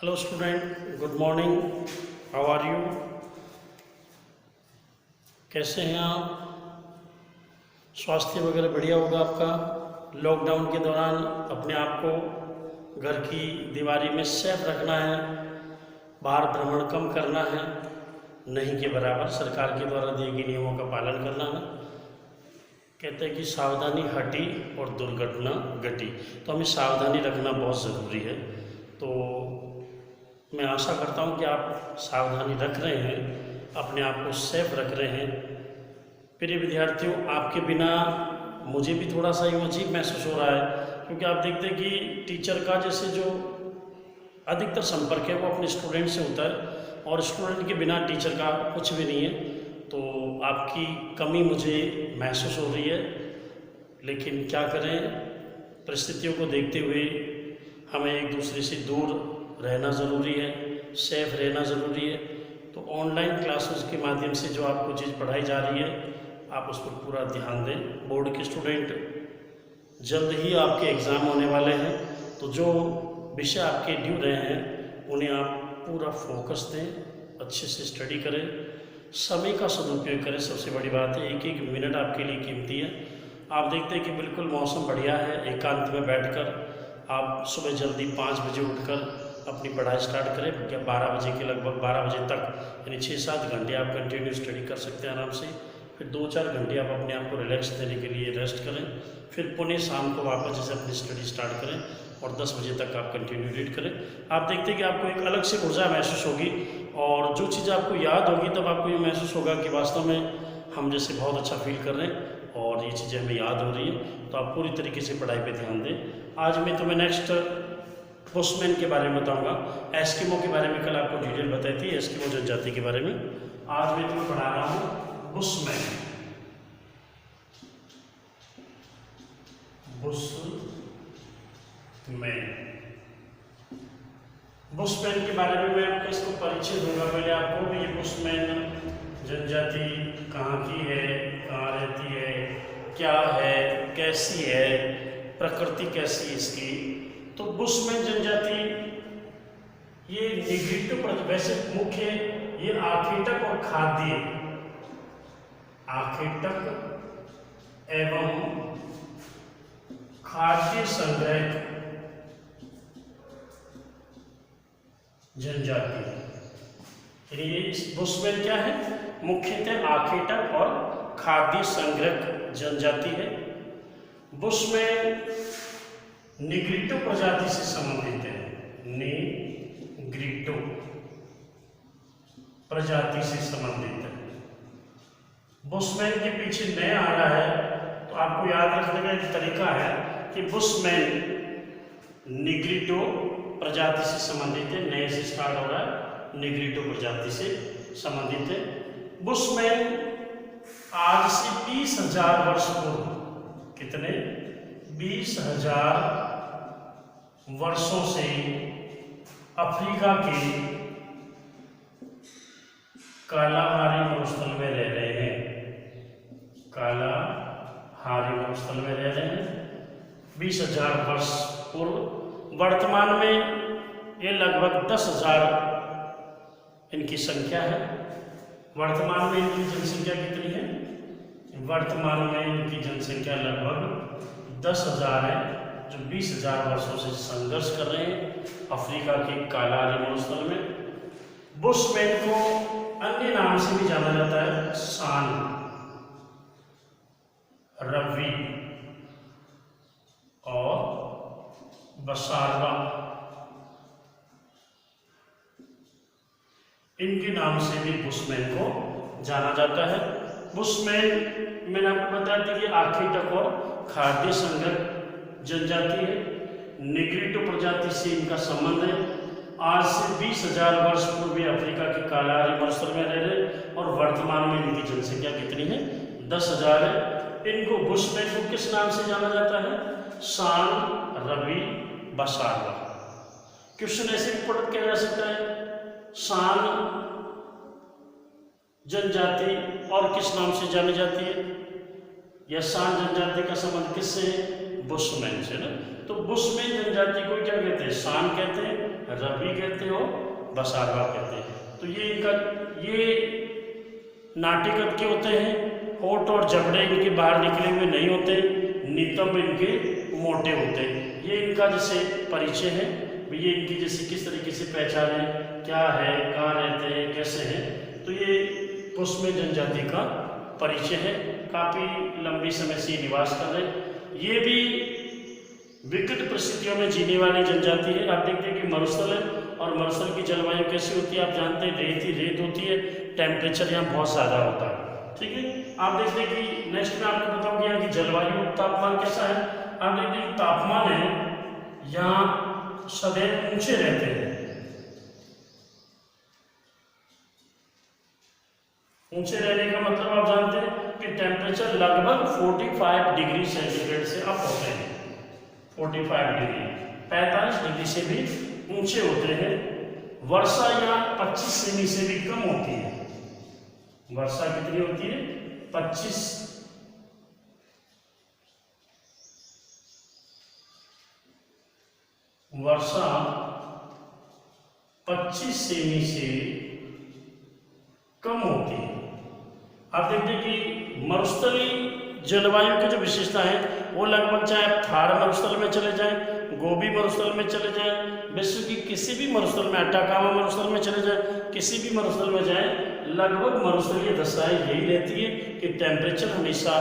Hello student, good morning. How are you? कैसे हैं आप? स्वास्थ्य वगैरह बढ़िया होगा आपका। लॉकडाउन के दौरान अपने आप को घर की दीवारी में सेफ रखना है, बाहर भ्रमण कम करना है, नहीं के बराबर सरकार के द्वारा दिए गए नियमों का पालन करना है। कहते हैं कि सावधानी हटी और दुर्घटना घटी, तो हमें सावधानी रखना बहुत ज़रूरी है। तो मैं आशा करता हूँ कि आप सावधानी रख रहे हैं, अपने आप को सेफ रख रहे हैं। प्रिय विद्यार्थियों, आपके बिना मुझे भी थोड़ा सा यूँ अजीब महसूस हो रहा है, क्योंकि आप देखते हैं कि टीचर का जैसे जो अधिकतर संपर्क है वो अपने स्टूडेंट से होता है, और स्टूडेंट के बिना टीचर का कुछ भी नहीं है। तो आपकी कमी मुझे महसूस हो रही है, लेकिन क्या करें, परिस्थितियों को देखते हुए हमें एक दूसरे से दूर रहना ज़रूरी है, सेफ रहना ज़रूरी है। तो ऑनलाइन क्लासेस के माध्यम से जो आपको चीज़ पढ़ाई जा रही है, आप उस पर पूरा ध्यान दें। बोर्ड के स्टूडेंट, जल्द ही आपके एग्ज़ाम होने वाले हैं, तो जो विषय आपके ड्यू रहे हैं उन्हें आप पूरा फोकस दें, अच्छे से स्टडी करें, समय का सदुपयोग करें। सबसे बड़ी बात है, एक एक मिनट आपके लिए कीमती है। आप देखते हैं कि बिल्कुल मौसम बढ़िया है, एकांत में बैठकर आप सुबह जल्दी 5 बजे उठकर अपनी पढ़ाई स्टार्ट करें। क्या 12 बजे के लगभग 12 बजे तक, यानी 6-7 घंटे आप कंटिन्यू स्टडी कर सकते हैं आराम से। फिर 2-4 घंटे आप अपने आप को रिलैक्स देने के लिए रेस्ट करें। फिर पुणे शाम को वापस जैसे अपनी स्टडी स्टार्ट करें, और 10 बजे तक आप कंटिन्यू रीड करें। आप देखते हैं कि आपको एक अलग से ऊर्जा महसूस होगी, और जो चीज़ आपको याद होगी तब आपको ये महसूस होगा कि वास्तव में हम जैसे बहुत अच्छा फील कर रहे हैं और ये चीज़ें हमें याद हो रही हैं। तो आप पूरी तरीके से पढ़ाई पे ध्यान दें। आज मैं तुम्हें नेक्स्ट बुशमैन के बारे में बताऊंगा। एस्किमो के बारे में कल आपको डिटेल बताई थी, एस्किमो जनजाति के बारे में। आज मैं तुम्हें पढ़ा रहा हूँ बुशमैन। बुशमैन के बारे में मैं आपको इसको परिचय दूंगा। पहले आपको ये बुशमैन जनजाति कहाँ की है, कहाँ रहती है, क्या है, कैसी है, प्रकृति कैसी है इसकी। तो बुशमैन जनजाति ये निगृहित, वैसे मुख्य ये आखेटक और खाद्य, आखेटक एवं खाद्य संग्रह जनजाति। ये बुशमैन क्या है, मुख्यतः आखेटक और खाद्य संग्रह जनजाति है। बुशमैन निग्रिटो प्रजाति से संबंधित है, निग्रिटो प्रजाति से संबंधित है। बुशमैन के पीछे नया आ रहा है, तो आपको याद रखने का एक तरीका है कि बुशमैन निग्रिटो प्रजाति से संबंधित है, नए से स्टार्ट हो रहा है, निग्रिटो प्रजाति से संबंधित है। बुशमैन आज से 20,000 वर्ष पूर्व, कितने 20,000 वर्षों से अफ्रीका के कालाहारी मरुस्थल में रह रहे हैं। कालाहारी मरुस्थल में रह रहे हैं 20,000 वर्ष पूर्व। वर्तमान में ये लगभग 10,000 इनकी संख्या है। वर्तमान में इनकी जनसंख्या कितनी है? वर्तमान में इनकी जनसंख्या लगभग 10,000 है, जो 20,000 वर्षों से संघर्ष कर रहे हैं अफ्रीका के कालाहारी मरुस्थल में। बुशमैन को अन्य नाम से भी जाना जाता है, सान, रवि और बसारवा, इनके नाम से भी बुशमैन को जाना जाता है। बुशमैन मैंने आपको बताया था कि आखेटक और खाद्य संग्रह जनजाति है। निग्रिटो प्रजाति से इनका संबंध है। आज से 20,000 वर्ष पूर्व अफ्रीका के कालाहारी मरुस्थल में रह रहे, और वर्तमान में इनकी जनसंख्या कितनी है? 10,000 है। इनको बुशमैन को किस नाम से जाना जाता है? सान, रवि, बसारवा। क्वेश्चन ऐसे भी पढ़ किया जा सकता है, सान जनजाति और किस नाम से जानी जाती है? या सान जनजाति का संबंध किससे है? बुशमैन से ना। तो बुशमैन जनजाति को क्या कहते हैं? सान कहते हैं, रबी कहते हो, बसारवा कहते हैं। तो ये नाटी कद के होते हैं, होठ और जबड़े इनके बाहर निकले हुए नहीं होते, नितंब इनके मोटे होते हैं। ये इनका जैसे परिचय है, ये इनकी जैसे किस तरीके से पहचान है, क्या है, कहाँ रहते हैं, कैसे हैं। तो ये पुष्मेन जनजाति का परिचय है। काफ़ी लंबी समय से निवास कर रहे। ये भी विकट परिस्थितियों में जीने वाली जनजाति है। आप देखते हैं कि मरुस्थल है, और मरुस्थल की जलवायु कैसी होती है, आप जानते हैं रेत ही रेत होती है, टेम्परेचर यहाँ बहुत ज़्यादा होता है। ठीक है, आप देखते हैं कि नेक्स्ट में आपको बताऊंगा यहाँ की जलवायु तापमान कैसा है। आप देखते हैं कि तापमान है यहाँ सदैव ऊंचे रहते हैं। ऊंचे रहने का मतलब आप जानते हैं कि टेम्परेचर लगभग 45 डिग्री सेंटीग्रेड से अप होते हैं। 45 डिग्री, 45 डिग्री से भी ऊंचे होते हैं। वर्षा यहाँ 25 सेमी से भी कम होती है। वर्षा कितनी होती है? 25। वर्षा 25 सेमी से कम होती है। आप देखते हैं कि मरुस्थलीय जलवायु की जो विशेषता है वो लगभग, चाहे आप थार मरुस्थल में चले जाएं, गोबी मरुस्थल में चले जाएं, विश्व की किसी भी मरुस्थल में, अटाकामा मरुस्थल में चले जाएं, किसी भी मरुस्थल में जाएं, लगभग मरुस्थलीय दशाएं यही रहती है कि टेम्परेचर हमेशा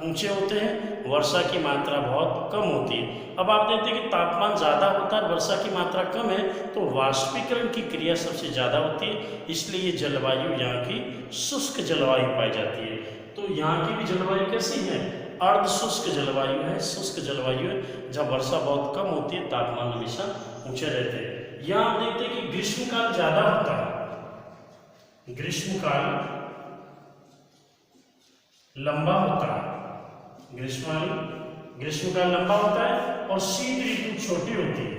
ऊंचे होते हैं, वर्षा की मात्रा बहुत कम होती है। अब आप देखते हैं कि तापमान ज़्यादा होता है, वर्षा की मात्रा कम है, तो वाष्पीकरण की क्रिया सबसे ज़्यादा होती है। इसलिए ये जलवायु यहाँ की शुष्क जलवायु पाई जाती है। तो यहाँ की भी जलवायु कैसी है? अर्ध शुष्क जलवायु है, शुष्क जलवायु है, जब वर्षा बहुत कम होती है, तापमान हमेशा ऊंचे रहते हैं। यहाँ आप देखते हैं कि ग्रीष्मकाल ज़्यादा होता है, ग्रीष्मकाल लंबा होता है, ग्रीष्मकाल लंबा होता है, और शीत ऋतु छोटी होती है।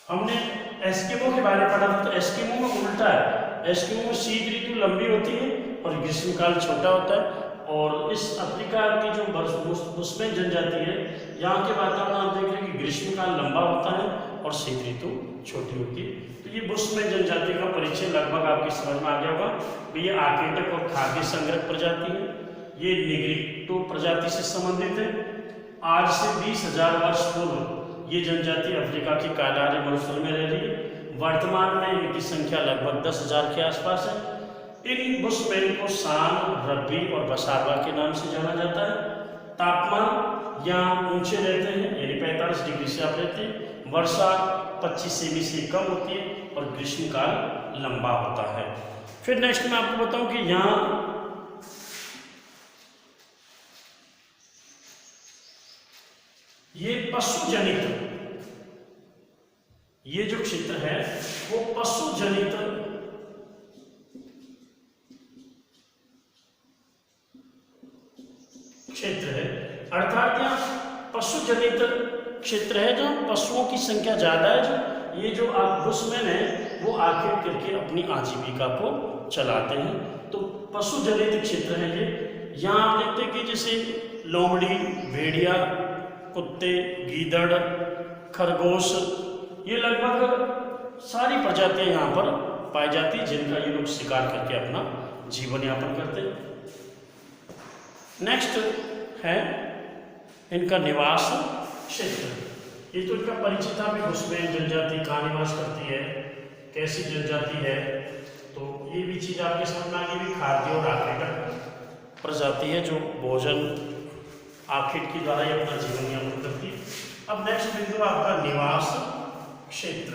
हमने एस्किमो के बारे में पढ़ा था, तो एस्किमो में उल्टा है। एस्किमो में शीत ऋतु लंबी होती है और ग्रीष्मकाल छोटा होता है। और इस अफ्रीका की जो बुशमैन जनजाति है, यहाँ के वातावरण आप देख रहे हैं कि ग्रीष्मकाल लंबा होता है और शीत ऋतु छोटी होती है। तो ये बुशमैन जनजाति का परिचय लगभग आपकी समझ में आ गया होगा। ये आकेटक और खाद्य संग्रह प्रजाति है, ये निग्रिटो प्रजाति से संबंधित है। आज से 20,000 वर्ष पूर्व ये जनजाति अफ्रीका की कालाहारी मरुस्थल में रह रही है। वर्तमान में इनकी संख्या लगभग 10,000 के आसपास है। इन बुशमैन को सान, रब्बी और बसारवा के नाम से जाना जाता है। तापमान यहाँ ऊंचे रहते हैं, यानी 45 डिग्री से आप रहते हैं। वर्षा 25 सेमी से कम होती है और ग्रीष्मकाल लंबा होता है। फिर नेक्स्ट मैं आपको बताऊं कि यहाँ ये पशुजनित, ये जो क्षेत्र है वो पशुजनित क्षेत्र है। अर्थात यहाँ पशुजनित क्षेत्र है जहाँ पशुओं की संख्या ज़्यादा है। जो ये जो बुशमैन है वो आखिर करके अपनी आजीविका को चलाते हैं। तो पशुजनित क्षेत्र है ये। यहाँ आप देखते हैं कि जैसे लोमड़ी, भेड़िया, कुत्ते, गीदड़, खरगोश, ये लगभग सारी प्रजातियां यहाँ पर पाई जाती हैं, जिनका ये लोग शिकार करके अपना जीवन यापन करते हैं। नेक्स्ट है इनका निवास क्षेत्र। ये तो इनका परिचय था भी, बुशमैन जनजाति कहाँ निवास करती है, कैसी जनजाति है। तो ये भी चीज़ आपके समझ में आ गई। खाद्य और आखेटक प्रजाति है जो भोजन आखेट के द्वारा ही अपना जीवन यापन करती है। अब नेक्स्ट बिंदु आपका निवास क्षेत्र,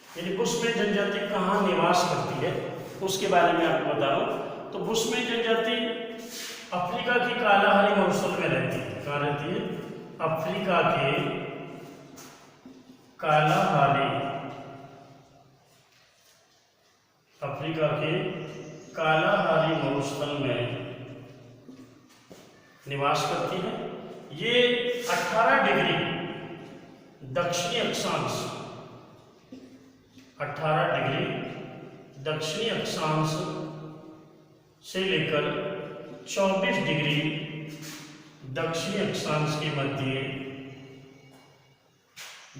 यानी बुशमैन जनजाति कहाँ निवास करती है उसके बारे में आपको बता रहा हूँ। तो बुशमैन जनजाति अफ्रीका की कालाहारी मरुस्थल में रहती है। कहाँ रहती है? अफ्रीका के कालाहारी मरुस्थल में निवास करती है। ये 18 डिग्री दक्षिणी अक्षांश, 18 डिग्री दक्षिणी अक्षांश से लेकर 24 डिग्री दक्षिणी अक्षांश के मध्य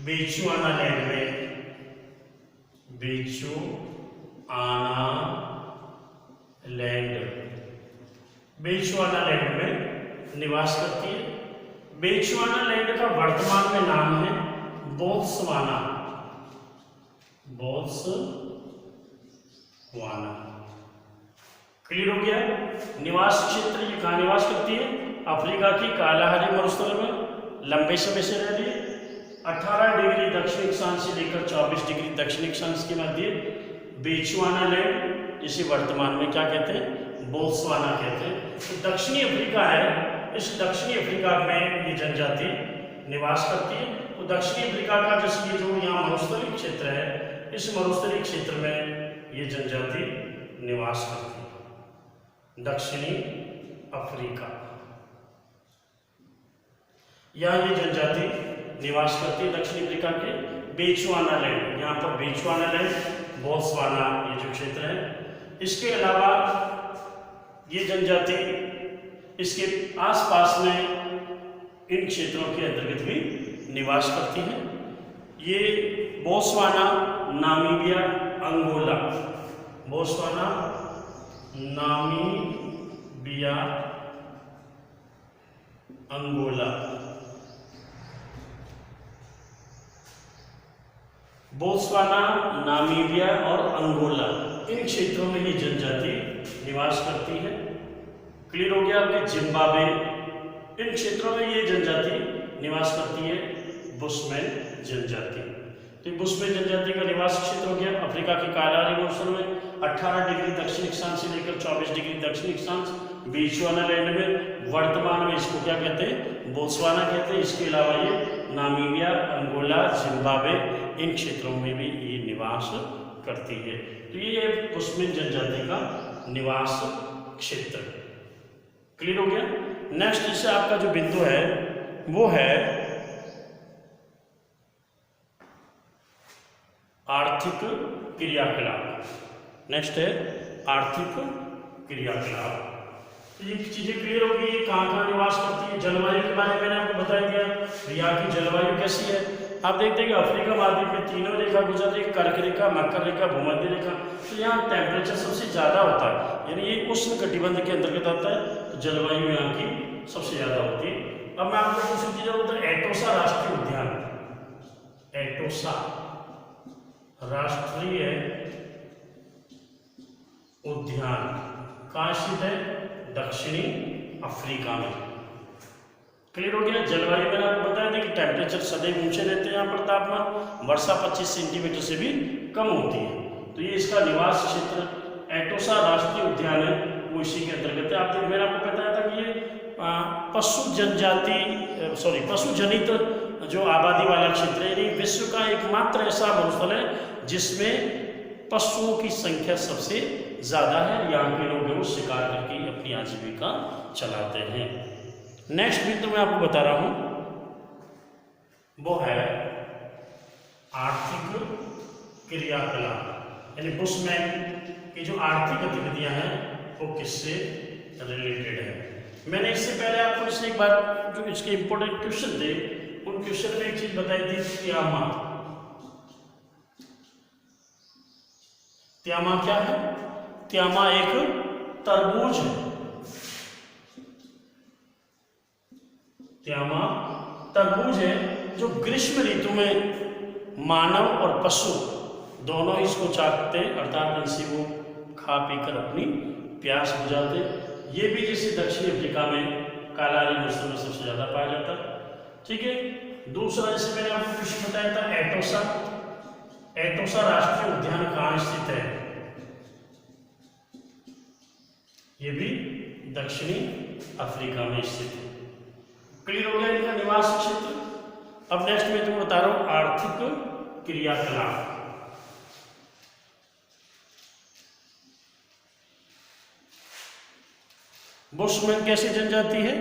बेचुआना लैंड में निवास करती है। बेचुआना लैंड का वर्तमान में नाम है बोत्सवाना। क्लियर हो गया? निवास क्षेत्र ये कहाँ निवास करती है? अफ्रीका की कालाहारी मरुस्थल में लंबे समय से रह रही है। 18 डिग्री दक्षिणी अक्षांश से लेकर 24 डिग्री दक्षिणी अक्षांश के मध्य बेचुआना लैंड, जिसे वर्तमान में क्या कहते हैं? बोत्सवाना कहते हैं। तो दक्षिणी अफ्रीका है, इस दक्षिणी अफ्रीका में ये जनजाति निवास करती है। तो दक्षिणी अफ्रीका का जिसकी जो यहाँ मरुस्थलीय क्षेत्र है, इस मरुस्थलीय क्षेत्र में ये जनजाति निवास करती है। दक्षिणी अफ्रीका, यहाँ ये जनजाति निवास करती है दक्षिणी अफ्रीका के बेचुआना लैंड। यहाँ पर बेचुआना लैंड, बोत्सवाना ये जो क्षेत्र है। इसके अलावा ये जनजाति इसके आसपास में इन क्षेत्रों के अंतर्गत भी निवास करती है। ये Botswana, Namibia, Angola, Botswana, Namibia, Angola, Botswana, Namibia और अंगोला, इन क्षेत्रों में ये जनजाति निवास करती है। क्लियर हो गया आपके? जिम्बाब्वे, इन क्षेत्रों में ये जनजाति निवास करती है। बुशमैन जनजाति, तो बुशमैन जनजाति का निवास क्षेत्र हो गया अफ्रीका के कालाहारी मरुस्थल में 18 डिग्री दक्षिणी अक्षांश से लेकर 24 डिग्री दक्षिणी अक्षांश बेचुआना लैंड में। वर्तमान में इसको क्या कहते हैं? बोत्सवाना कहते हैं। इसके अलावा ये नामीबिया, अंगोला, जिम्बाब्वे, इन क्षेत्रों में भी ये निवास करती है। तो ये बुशमैन जनजाति का निवास क्षेत्र। क्लियर हो गया? नेक्स्ट इससे आपका जो बिंदु है वो है आर्थिक क्रियाकलाप। नेक्स्ट है आर्थिक क्रियाकलाप। तो ये चीजें क्लियर होगी, कहाँ कहाँ निवास करती है। जलवायु के बारे में मैंने आपको बता दिया, यहाँ की जलवायु कैसी है। आप देखते हैं कि अफ्रीका महाद्वीप में तीनों रेखा गुजर रही है, कर्क रेखा, मकर रेखा, भूमध्य रेखा। तो यहाँ टेम्परेचर सबसे ज़्यादा होता है, यानी ये उष्ण कटिबंध के अंतर्गत आता है। तो जलवायु यहाँ की सबसे ज़्यादा होती है। अब मैं आपको कुछ चीज़ें बोलता हूँ। एटोसा राष्ट्रीय उद्यान, एटोसा राष्ट्रीय उद्यान कहाँ स्थित है? दक्षिणी अफ्रीका में। क्लियर हो गया? जलवायु मैंने आपको बताया था कि टेम्परेचर सदैव ऊंचे रहते हैं, यहाँ पर तापमान, वर्षा 25 सेंटीमीटर से भी कम होती है। तो ये इसका निवास क्षेत्र एटोसा राष्ट्रीय उद्यान है, वो इसी के अंतर्गत है। आप देखिए मैंने आपको बताया था कि ये पशु जनित जो आबादी वाला क्षेत्र है, यानी विश्व का एकमात्र ऐसा मरुस्थल है जिसमें पशुओं की संख्या सबसे ज़्यादा है। यहाँ के लोग वो शिकार करके अपनी आजीविका चलाते हैं। नेक्स्ट बिंदु मैं आपको बता रहा हूँ वो है आर्थिक क्रियाकलाप, यानी बुशमैन की जो आर्थिक गतिविधियाँ हैं वो किससे रिलेटेड है। मैंने इससे पहले आपको इससे एक बार जो इसके इंपॉर्टेंट क्वेश्चन थे उन क्वेश्चन में एक चीज बताई थी, त्यामा। त्यामा क्या है? त्यामा एक तरबूज है। त्यामा तरबूज है जो ग्रीष्म ऋतु में मानव और पशु दोनों इसको चाटते, अर्थात इनसे वो खा पीकर अपनी प्यास बुझाते। ये भी जैसे दक्षिण अफ्रीका में कालाहारी मरुस्थल में सबसे ज्यादा पाया जाता है। ठीक है। दूसरा जैसे मैंने आपको क्वेश्चन बताया था एटोसा, एटोसा राष्ट्रीय उद्यान कहाँ स्थित है? ये भी दक्षिणी अफ्रीका में स्थित है। क्लियर हो गया इनका निवास क्षेत्र। अब नेक्स्ट मैं तुमको बता रहा हूं आर्थिक क्रियाकलाप। बुशमैन कैसी जनजाति है?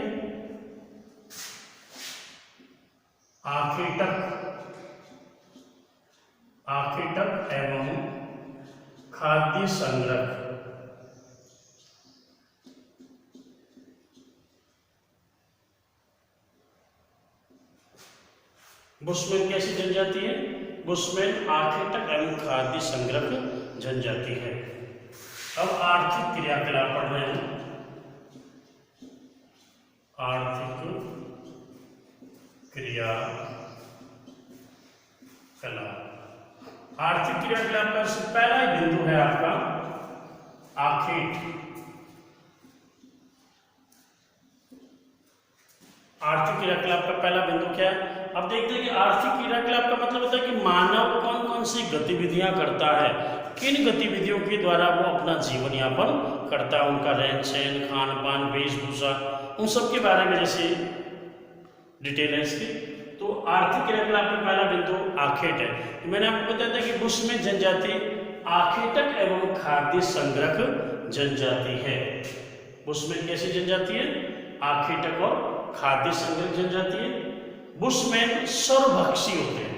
आखेटक एवं खाद्य संग्रह बुशमैन कैसी जनजाति है? बुशमैन आखेटक एवं खाद्य संग्रह जनजाति है। अब आर्थिक क्रियाकलाप पढ़ रहे हैं। आर्थिक क्रियाकलाप। आर्थिक क्रियाकलाप का पहला ही बिंदु है आपका आखेट। आर्थिक क्रियाकलाप का पहला बिंदु क्या है? अब देखते हैं कि आर्थिक क्रियाकलाप का मतलब होता है कि मानव कौन कौन सी गतिविधियां करता है, किन गतिविधियों के द्वारा वो अपना जीवन यापन करता है, उनका रहन सहन, खान पान, वेशभूषा, उन सब के बारे में जैसे डिटेल है इसकी। तो आर्थिक क्रियाकलाप में पहला बिंदु आखेट है। तो मैंने आपको बताया था कि बुशमैन जनजाति आखेटक एवं खाद्य संग्रह जनजाति है। बुशमैन कैसी जनजाति है? आखेटक और खाद्य संग्रह जनजाति है। बुशमैन सर्वभक्षी होते हैं।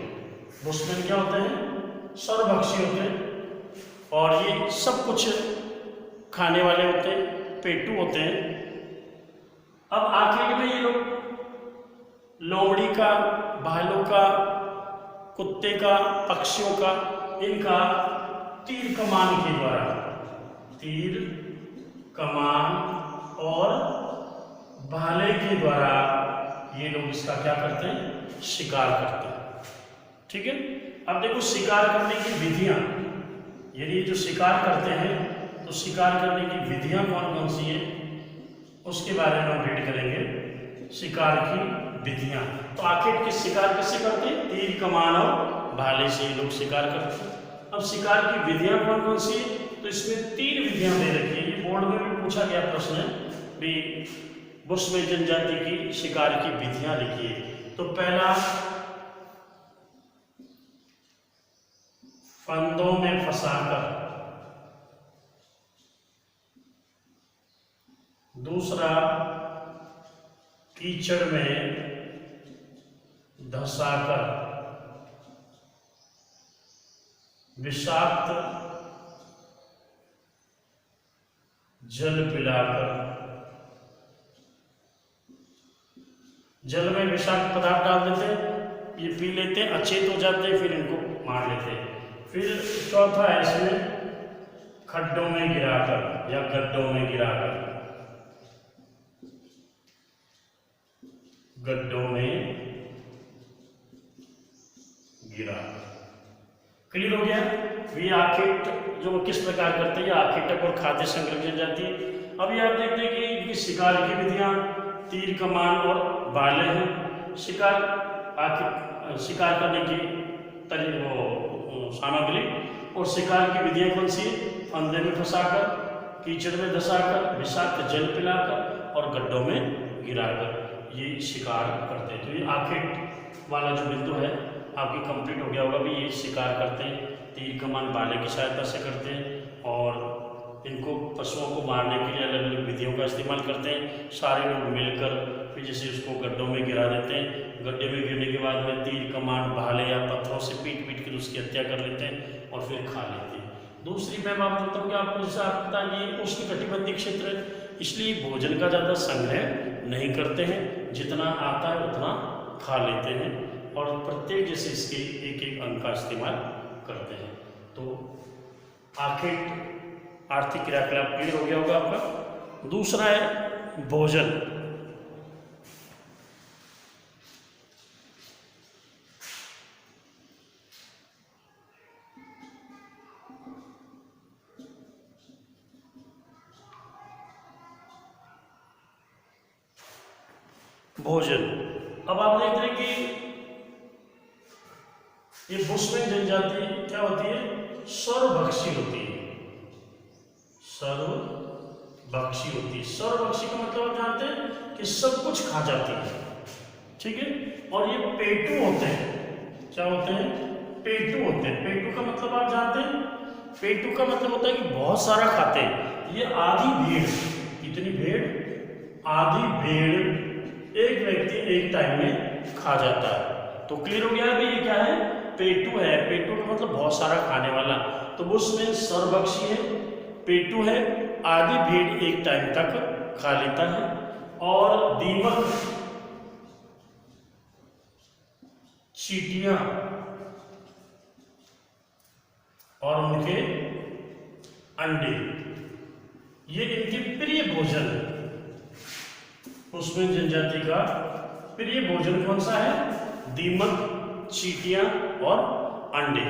बुशमैन क्या होते हैं? सर्वभक्षी होते हैं और ये सब कुछ खाने वाले होते हैं, पेटू होते हैं। अब आखेट में ये लोग लोमड़ी का, भालू का, कुत्ते का, पक्षियों का, इनका तीर कमान के द्वारा, तीर कमान और भाले के द्वारा ये लोग इसका क्या करते हैं? शिकार करते हैं। ठीक है। अब देखो शिकार करने की विधियां, यदि ये जो शिकार करते हैं तो शिकार करने की विधियां कौन कौन सी हैं उसके बारे में हम रीड करेंगे। शिकार की विधियां, तो आखिर किस शिकार किससे करते हैं? तीर कमान और भाले से ये लोग शिकार करते हैं। अब शिकार की विधियां कौन कौन सी है? तो इसमें 3 विधियां दे रखी है। ये बोर्ड में भी पूछा गया प्रश्न है भी बुशमैन जनजाति की शिकार की विधियां लिखिए। तो पहला, फंदों में फंसाकर। दूसरा, कीचड़ में धंसाकर। विषाक्त जल पिलाकर। जल में विषाक्त पदार्थ डाल देते हैं, ये पी लेते हैं, अचेत हो जाते हैं, फिर इनको मार लेते हैं। फिर चौथा है इसमें खड्डों में गिराकर या गड्ढों में गिराकर। गड्ढों में गिरा। क्लियर हो गया? ये आखेट जो किस प्रकार करते हैं, आखेटक और खाद्य संग्रह जनजाति। अब ये आप देखते हैं कि इनकी शिकार की विधियां तीर कमान और भाले हैं। शिकार करने की सामग्री और शिकार की विधियां कौन सी? फंदे में फंसाकर, कीचड़ में धंसाकर, विषाक्त जल पिलाकर और गड्ढों में गिराकर ये शिकार करते हैं। तो ये आखेट वाला जो बिंदु है आपकी कंप्लीट हो गया होगा भी। ये शिकार करते हैं, तीर कमान भाले की सहायता से करते हैं और इनको पशुओं को मारने के लिए अलग अलग विधियों का इस्तेमाल करते हैं। सारे लोग मिलकर फिर जैसे उसको गड्ढों में गिरा देते हैं। गड्ढे में गिरने के बाद में तीर कमान भाले या पत्थरों से पीट पीट कर उसकी हत्या कर लेते हैं और फिर खा लेते हैं। दूसरी मैं बात करता हूँ कि आपको जैसे आप पता है ये उष्णकटिबंधीय क्षेत्र है, इसलिए भोजन का ज़्यादा संग्रह नहीं करते हैं, जितना आता है उतना खा लेते हैं और प्रत्येक जैसे इसके एक एक अंग का इस्तेमाल करते हैं। तो आखेट आर्थिक क्रियाकलाप क्लियर हो गया होगा आपका। दूसरा है भोजन। भोजन, अब आप देख रहे हैं कि ये बुशमैन जनजाति क्या होती है? सर्वभक्षी होती है। सर्वभक्षी होती है। सर्वभक्षी का मतलब आप जानते हैं कि सब कुछ खा जाती है। ठीक है। और ये पेटू होते हैं। क्या होते हैं? पेटू होते हैं। पेटू का मतलब आप जानते हैं? पेटू का मतलब होता है कि बहुत सारा खाते हैं। ये आधी भेड़, कितनी भेड़? आधी भेड़ एक व्यक्ति एक टाइम में खा जाता है। तो क्लियर हो गया अभी ये क्या है? पेटू है। पेटू का मतलब बहुत सारा खाने वाला। तो बुशमैन सर्वभक्षी है, पेटू है, आधी भेड़ एक टाइम तक खा लेता है और दीमक चींटियां और उनके अंडे, ये इनके प्रिय भोजन है। पुष्पवंत जनजाति का प्रिय भोजन कौन सा है? दीमक, चींटियां और अंडे,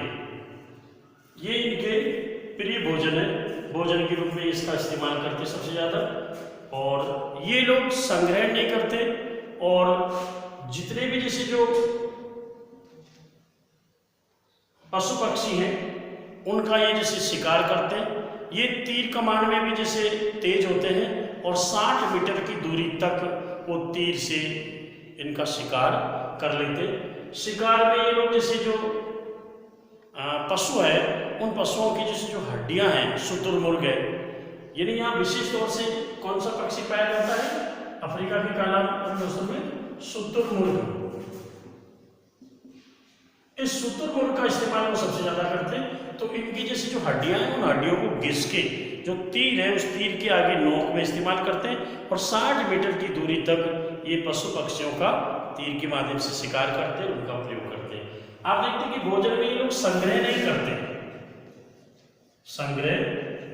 ये इनके प्रिय भोजन है। भोजन के रूप में इसका इस्तेमाल करते सबसे ज़्यादा, और ये लोग संग्रह नहीं करते, और जितने भी जैसे जो पशु पक्षी हैं उनका ये जैसे शिकार करते हैं। ये तीर कमान में भी जैसे तेज होते हैं, और 60 मीटर की दूरी तक वो तीर से इनका शिकार कर लेते हैं। शिकार में ये लोग जैसे जो पशु है, उन पशुओं की जैसे जो हड्डियां हैं, शुतुरमुर्ग है, यानी यहाँ विशेष तौर से कौन सा पक्षी पाया जाता है अफ्रीका के काला मौसम में? शुतुरमुर्ग। इस शुतुरमुर्ग का इस्तेमाल वो सबसे ज्यादा करते हैं। तो इनकी जैसी जो हड्डियां हैं, उन हड्डियों को घिस के जो तीर है उस तीर के आगे नोक में इस्तेमाल करते हैं, और 60 मीटर की दूरी तक ये पशु पक्षियों का तीर के माध्यम से शिकार करते हैं, उनका प्रयोग करते हैं। आप देखते हैं कि भोजन में ये लोग संग्रह नहीं करते, संग्रह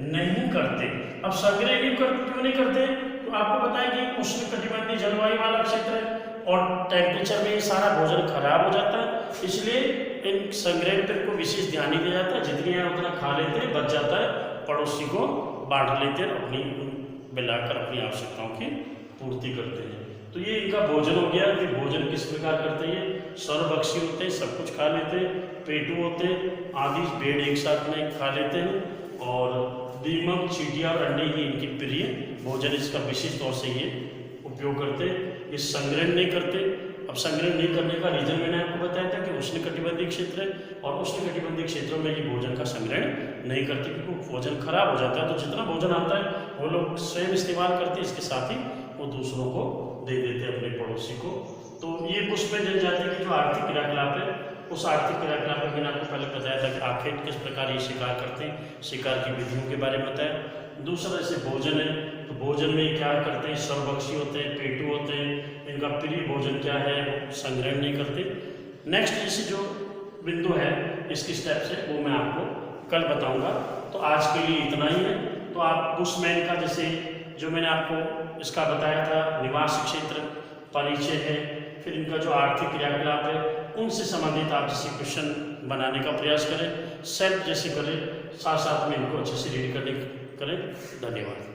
नहीं करते। अब संग्रह क्यों नहीं करते? तो आपको पता है कि उष्णकटिबंधीय जलवायु वाला क्षेत्र है, और टेम्परेचर में ये सारा भोजन खराब हो जाता है, इसलिए इन संग्रह पर को विशेष ध्यान नहीं दिया जाता है। जितनी है उतना खा लेते हैं, बच जाता है, पड़ोसी को बांट लेते हैं, अपनी मिलाकर अपनी आवश्यकताओं की पूर्ति करते हैं। तो ये इनका भोजन हो गया कि भोजन किस प्रकार करते हैं। सर्वभक्षी होते हैं, सब कुछ खा लेते हैं, पेटू होते हैं, आदि भेड़ एक साथ में खा लेते हैं, और दीमक, चींटियां और अंडे ही इनकी प्रिय भोजन, इसका विशेष तौर से ये उपयोग करते हैं। ये संग्रह नहीं करते। अब संग्रह नहीं करने का रीजन मैंने आपको बताया था कि उष्णकटिबंधीय क्षेत्र है, और उष्णकटिबंधीय क्षेत्रों में ये भोजन का संग्रहण नहीं करते, क्योंकि भोजन खराब हो जाता है। तो जितना भोजन आता है वो लोग स्वयं इस्तेमाल करते हैं, इसके साथ ही वो दूसरों को दे देते हैं, अपने पड़ोसी को। तो ये पुष्पवंत जनजाति की जो आर्थिक क्रियाकलाप है, उस आर्थिक क्रियाकलाप में मैंने आपको पहले बताया था कि आखिर किस प्रकार ये शिकार करते हैं, शिकार की विधियों के बारे में बताया। दूसरा जैसे भोजन है, तो भोजन में क्या करते हैं? सर्वभक्षी होते हैं, पेटू होते हैं, इनका प्रिय भोजन क्या है? संग्रहण नहीं करते। नेक्स्ट जैसे जो बिंदु है, इसकी स्टेप्स है, वो मैं आपको कल बताऊंगा। तो आज के लिए इतना ही है। तो आप बुशमैन का जैसे जो मैंने आपको इसका बताया था, निवास क्षेत्र, परिचय है, फिर इनका जो आर्थिक क्रियाकलाप है, उनसे संबंधित आप जैसे क्वेश्चन बनाने का प्रयास करें, सेल्फ जैसे करें, साथ साथ में इनको अच्छे से रीड करने करें। धन्यवाद।